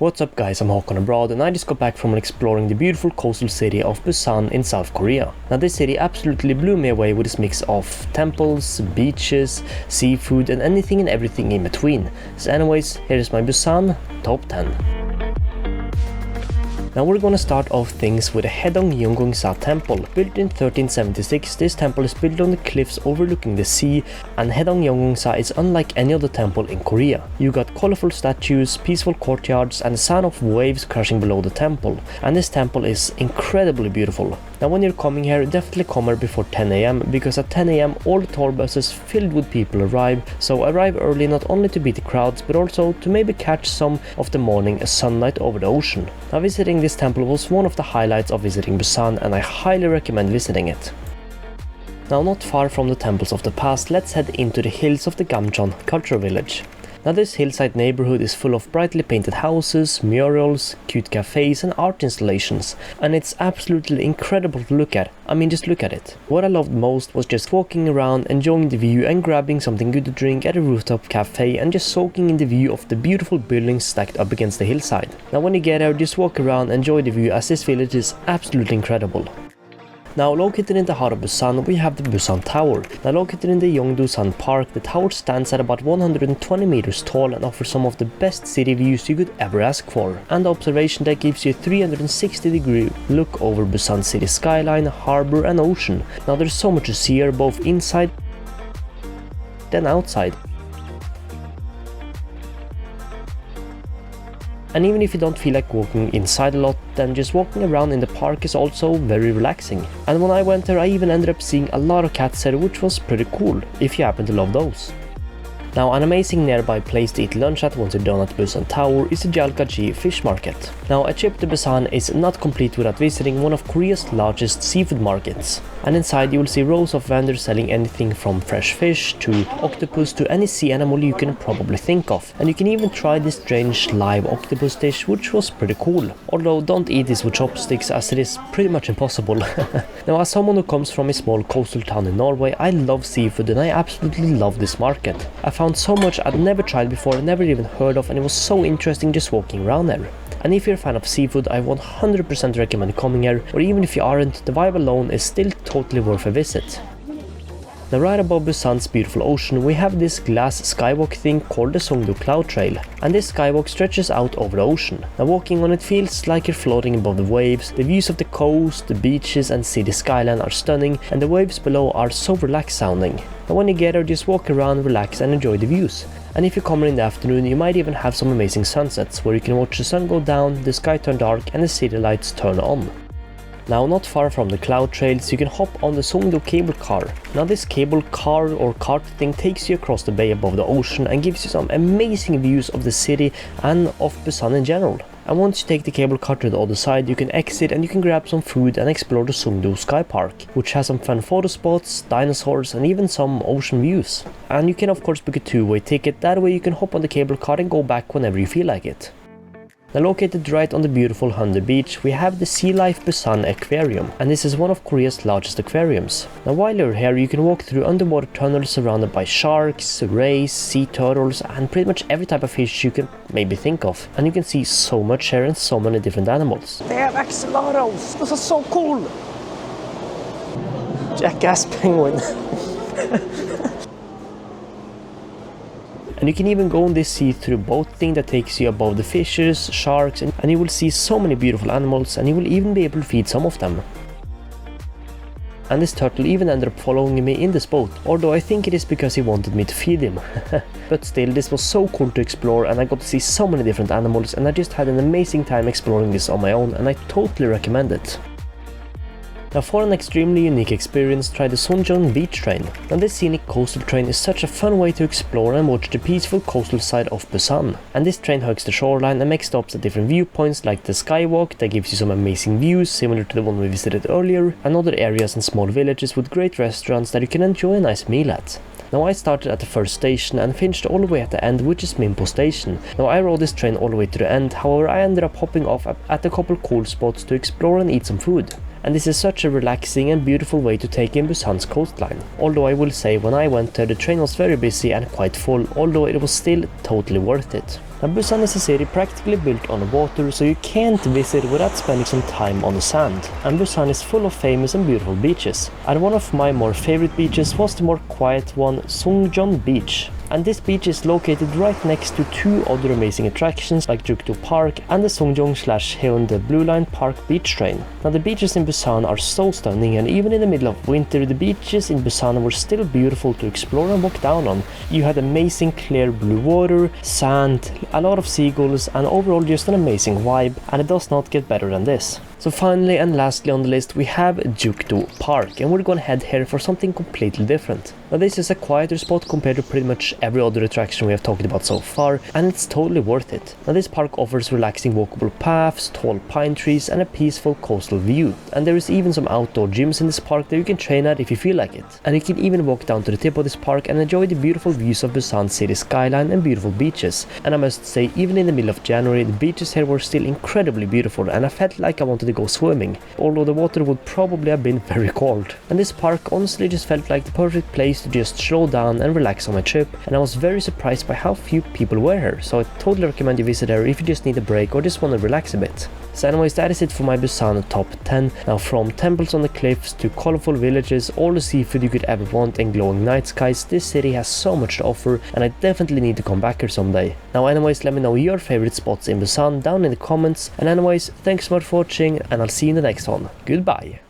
What's up guys, I'm Håkon abroad and I just got back from exploring the beautiful coastal city of Busan in South Korea. Now this city absolutely blew me away with its mix of temples, beaches, seafood and anything and everything in between. So anyways, here is my Busan top 10. Now we're gonna start off things with the Haedong Yonggungsa temple. Built in 1376, this temple is built on the cliffs overlooking the sea, and Haedong Yonggungsa is unlike any other temple in Korea. You got colorful statues, peaceful courtyards and the sound of waves crashing below the temple, and this temple is incredibly beautiful. Now when you're coming here, definitely come here before 10 AM because at 10 AM all the tour buses filled with people arrive, so arrive early not only to beat the crowds but also to maybe catch some of the morning sunlight over the ocean. Now visiting this temple was one of the highlights of visiting Busan and I highly recommend visiting it. Now not far from the temples of the past, let's head into the hills of the Gamcheon cultural village. Now this hillside neighborhood is full of brightly painted houses, murals, cute cafes and art installations, and it's absolutely incredible to look at. I mean, just look at it. What I loved most was just walking around, enjoying the view and grabbing something good to drink at a rooftop cafe and just soaking in the view of the beautiful buildings stacked up against the hillside. Now when you get out, just walk around, enjoy the view as this village is absolutely incredible. Now located in the heart of Busan, we have the Busan Tower. Now located in the Jukdo Park, the tower stands at about 120 meters tall and offers some of the best city views you could ever ask for. And the observation deck gives you a 360-degree look over Busan city skyline, harbor and ocean. Now there's so much to see here, both inside and outside. And even if you don't feel like walking inside a lot, then just walking around in the park is also very relaxing. And when I went there, I even ended up seeing a lot of cats there, which was pretty cool, if you happen to love those. Now an amazing nearby place to eat lunch at once you're done at Busan Tower is the Jagalchi fish market. Now a trip to Busan is not complete without visiting one of Korea's largest seafood markets. And inside you will see rows of vendors selling anything from fresh fish to octopus to any sea animal you can probably think of. And you can even try this strange live octopus dish, which was pretty cool. Although don't eat this with chopsticks as it is pretty much impossible. Now as someone who comes from a small coastal town in Norway, I love seafood and I absolutely love this market. I found so much I'd never tried before, never even heard of, and it was so interesting just walking around there. And if you're a fan of seafood, I 100% recommend coming here, or even if you aren't, the vibe alone is still totally worth a visit. Now right above Busan's beautiful ocean, we have this glass skywalk thing called the Songdo Cloud Trail, and this skywalk stretches out over the ocean. Now walking on it feels like you're floating above the waves. The views of the coast, the beaches and city skyline are stunning, and the waves below are so relaxed sounding. Now when you get there, just walk around, relax and enjoy the views. And if you come in the afternoon, you might even have some amazing sunsets where you can watch the sun go down, the sky turn dark and the city lights turn on. Now not far from the cloud trails, you can hop on the Songdo Cable Car. Now this cable car or cart thing takes you across the bay above the ocean and gives you some amazing views of the city and of Busan in general. And once you take the cable car to the other side, you can exit and you can grab some food and explore the Songdo Sky Park, which has some fun photo spots, dinosaurs and even some ocean views. And you can of course book a two-way ticket, that way you can hop on the cable car and go back whenever you feel like it. Now located right on the beautiful Haeundae beach, we have the Sea Life Busan Aquarium, and this is one of Korea's largest aquariums. Now while you're here, you can walk through underwater tunnels surrounded by sharks, rays, sea turtles and pretty much every type of fish you can maybe think of. And you can see so much here and so many different animals. They have axolotls! This is so cool! Jackass penguin! And you can even go on this see-through boat thing that takes you above the fishes, sharks, and you will see so many beautiful animals, and you will even be able to feed some of them. And this turtle even ended up following me in this boat, although I think it is because he wanted me to feed him. But still, this was so cool to explore and I got to see so many different animals, and I just had an amazing time exploring this on my own and I totally recommend it. Now for an extremely unique experience, try the Songdo beach train. Now this scenic coastal train is such a fun way to explore and watch the peaceful coastal side of Busan. And this train hugs the shoreline and makes stops at different viewpoints like the skywalk that gives you some amazing views similar to the one we visited earlier, and other areas and small villages with great restaurants that you can enjoy a nice meal at. Now I started at the first station and finished all the way at the end, which is Minpo station. Now I rode this train all the way to the end, however I ended up hopping off at a couple cool spots to explore and eat some food. And this is such a relaxing and beautiful way to take in Busan's coastline. Although I will say when I went there the train was very busy and quite full, although it was still totally worth it. Now Busan is a city practically built on water, so you can't visit without spending some time on the sand. And Busan is full of famous and beautiful beaches. And one of my more favorite beaches was the more quiet one, Songdo Beach. And this beach is located right next to two other amazing attractions like Jukdo Park and the Songdo/Haeundae Blue Line Park beach train. Now the beaches in Busan are so stunning, and even in the middle of winter the beaches in Busan were still beautiful to explore and walk down on. You had amazing clear blue water, sand, a lot of seagulls, and overall just an amazing vibe, and it does not get better than this. So finally and lastly on the list we have Jukdo Park, and we're gonna head here for something completely different. Now this is a quieter spot compared to pretty much every other attraction we have talked about so far, and it's totally worth it. Now this park offers relaxing walkable paths, tall pine trees, and a peaceful coastal view. And there is even some outdoor gyms in this park that you can train at if you feel like it. And you can even walk down to the tip of this park and enjoy the beautiful views of Busan city skyline and beautiful beaches. And I must say, even in the middle of January, the beaches here were still incredibly beautiful, and I felt like I wanted to go swimming, although the water would probably have been very cold. And this park honestly just felt like the perfect place to just slow down and relax on my trip, and I was very surprised by how few people were here, so I totally recommend you visit here if you just need a break or just want to relax a bit. So anyways, that is it for my Busan top 10. Now from temples on the cliffs to colorful villages, all the seafood you could ever want and glowing night skies, this city has so much to offer, and I definitely need to come back here someday. Now anyways, let me know your favorite spots in Busan down in the comments, and anyways, thanks so much for watching, and I'll see you in the next one. Goodbye!